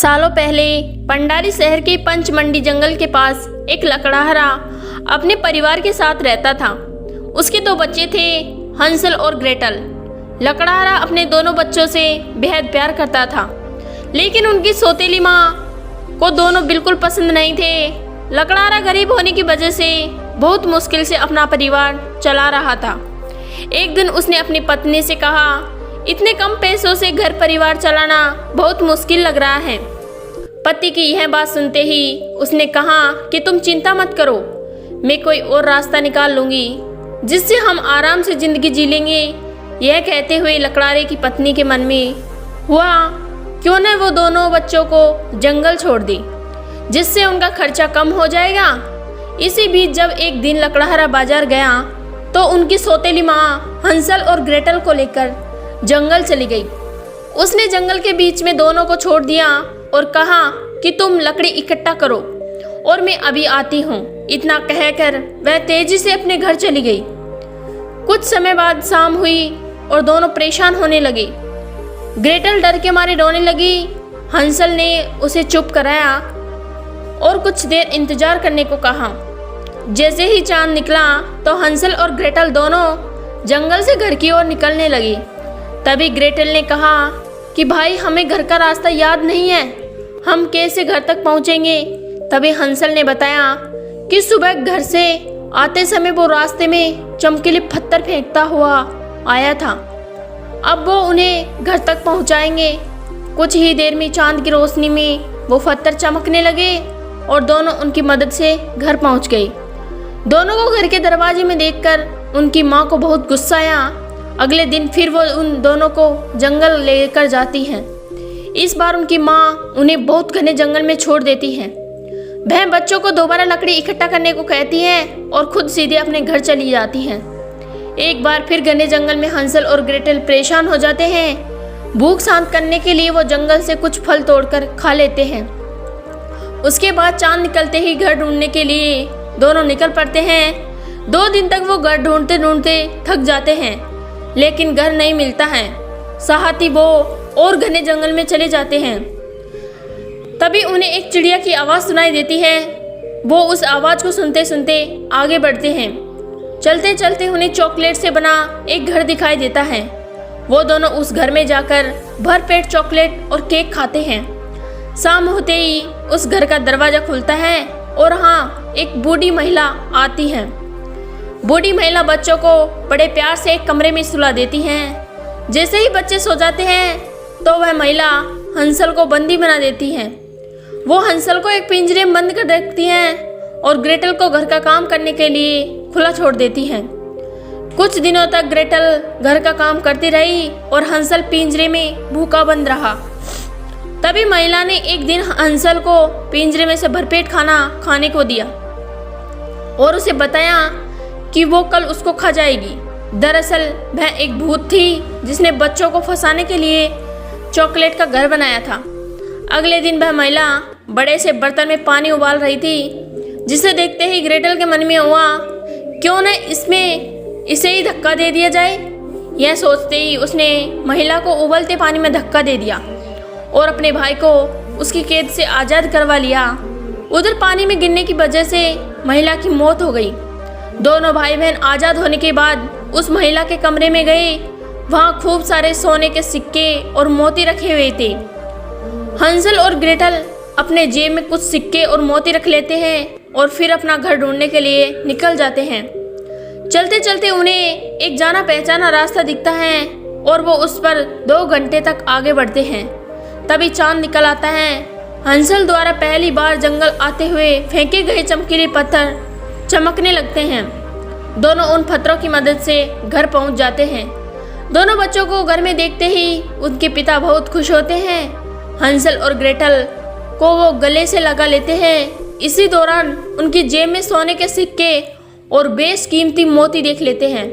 सालों पहले पंडारी शहर के पंचमंडी जंगल के पास एक लकड़हारा अपने परिवार के साथ रहता था। उसके दो बच्चे थे, हंसल और ग्रेटल। लकड़हारा अपने दोनों बच्चों से बेहद प्यार करता था, लेकिन उनकी सौतेली माँ को दोनों बिल्कुल पसंद नहीं थे। लकड़हारा गरीब होने की वजह से बहुत मुश्किल से अपना परिवार चला रहा था। एक दिन उसने अपनी पत्नी से कहा, इतने कम पैसों से घर परिवार चलाना बहुत मुश्किल लग रहा है। पति की यह बात सुनते ही उसने कहा कि तुम चिंता मत करो, मैं कोई और रास्ता निकाल लूंगी जिससे हम आराम से जिंदगी जी लेंगे। यह कहते हुए लकड़हारे की पत्नी के मन में हुआ क्यों न वो दोनों बच्चों को जंगल छोड़ दे, जिससे उनका खर्चा कम हो जाएगा। इसी बीच जब एक दिन लकड़हारा बाजार गया तो उनकी सौतेली माँ हंसल और ग्रेटल को लेकर जंगल चली गई। उसने जंगल के बीच में दोनों को छोड़ दिया और कहा कि तुम लकड़ी इकट्ठा करो और मैं अभी आती हूँ। इतना कहकर वह तेजी से अपने घर चली गई। कुछ समय बाद शाम हुई और दोनों परेशान होने लगे। ग्रेटल डर के मारे रोने लगी। हंसल ने उसे चुप कराया और कुछ देर इंतजार करने को कहा। जैसे ही चांद निकला तो हंसल और ग्रेटल दोनों जंगल से घर की ओर निकलने लगी। तभी ग्रेटल ने कहा कि भाई हमें घर का रास्ता याद नहीं है, हम कैसे घर तक पहुंचेंगे। तभी हंसल ने बताया कि सुबह घर से आते समय वो रास्ते में चमकीले पत्थर फेंकता हुआ आया था, अब वो उन्हें घर तक पहुंचाएंगे। कुछ ही देर में चांद की रोशनी में वो पत्थर चमकने लगे और दोनों उनकी मदद से घर पहुंच गए। दोनों को घर के दरवाजे में देखकर उनकी माँ को बहुत गुस्सा आया। अगले दिन फिर वो उन दोनों को जंगल लेकर जाती हैं। इस बार उनकी माँ उन्हें बहुत घने जंगल में छोड़ देती है। वह बच्चों को दोबारा लकड़ी इकट्ठा करने को कहती है और खुद सीधे अपने घर चली जाती हैं। एक बार फिर घने जंगल में हंसल और ग्रेटल परेशान हो जाते हैं। भूख शांत करने के लिए वो जंगल से कुछ फल तोड़कर खा लेते हैं। उसके बाद चांद निकलते ही घर ढूंढने के लिए दोनों निकल पड़ते हैं। 2 दिन तक वो घर ढूंढते ढूंढते थक जाते हैं, लेकिन घर नहीं मिलता है। साहती वो और घने जंगल में चले जाते हैं। तभी उन्हें एक चिड़िया की आवाज़ सुनाई देती है। वो उस आवाज़ को सुनते सुनते आगे बढ़ते हैं। चलते चलते उन्हें चॉकलेट से बना एक घर दिखाई देता है। वो दोनों उस घर में जाकर भरपेट चॉकलेट और केक खाते हैं। शाम होते ही उस घर का दरवाज़ा खुलता है और हाँ, एक बूढ़ी महिला आती है। बूढ़ी महिला बच्चों को बड़े प्यार से एक कमरे में सुला देती हैं। जैसे ही बच्चे सो जाते हैं तो वह महिला हंसल को बंदी बना देती है। वो हंसल को एक पिंजरे में बंद कर रखती हैं और ग्रेटल को घर का काम करने के लिए खुला छोड़ देती हैं। कुछ दिनों तक ग्रेटल घर का काम करती रही और हंसल पिंजरे में भूखा बंद रहा। तभी महिला ने एक दिन हंसल को पिंजरे में से भरपेट खाना खाने को दिया और उसे बताया कि वो कल उसको खा जाएगी। दरअसल वह एक भूत थी जिसने बच्चों को फंसाने के लिए चॉकलेट का घर बनाया था। अगले दिन वह महिला बड़े से बर्तन में पानी उबाल रही थी, जिसे देखते ही ग्रेटल के मन में हुआ क्यों न इसे ही धक्का दे दिया जाए। यह सोचते ही उसने महिला को उबलते पानी में धक्का दे दिया और अपने भाई को उसकी कैद से आज़ाद करवा लिया। उधर पानी में गिरने की वजह से महिला की मौत हो गई। दोनों भाई बहन आज़ाद होने के बाद उस महिला के कमरे में गए। वहाँ खूब सारे सोने के सिक्के और मोती रखे हुए थे। हंसल और ग्रेटल अपने जेब में कुछ सिक्के और मोती रख लेते हैं और फिर अपना घर ढूंढने के लिए निकल जाते हैं। चलते चलते उन्हें एक जाना पहचाना रास्ता दिखता है और वो उस पर 2 घंटे तक आगे बढ़ते हैं। तभी चांद निकल आता है। हंसल द्वारा पहली बार जंगल आते हुए फेंके गए चमकीले पत्थर चमकने लगते हैं। दोनों उन पत्थरों की मदद से घर पहुंच जाते हैं। दोनों बच्चों को घर में देखते ही उनके पिता बहुत खुश होते हैं। हंसल और ग्रेटल को वो गले से लगा लेते हैं। इसी दौरान उनकी जेब में सोने के सिक्के और बेशकीमती मोती देख लेते हैं।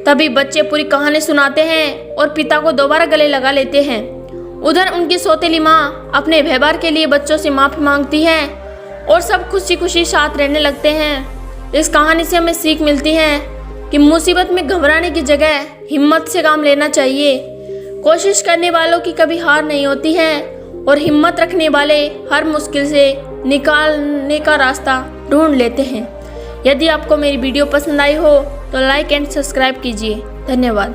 तभी बच्चे पूरी कहानी सुनाते हैं और पिता को दोबारा गले लगा लेते हैं। उधर उनकी सौतेली माँ अपने व्यवहार के लिए बच्चों से माफ़ी मांगती है और सब खुशी खुशी साथ रहने लगते हैं। इस कहानी से हमें सीख मिलती है कि मुसीबत में घबराने की जगह हिम्मत से काम लेना चाहिए। कोशिश करने वालों की कभी हार नहीं होती है और हिम्मत रखने वाले हर मुश्किल से निकालने का रास्ता ढूंढ लेते हैं। यदि आपको मेरी वीडियो पसंद आई हो तो लाइक एंड सब्सक्राइब कीजिए। धन्यवाद।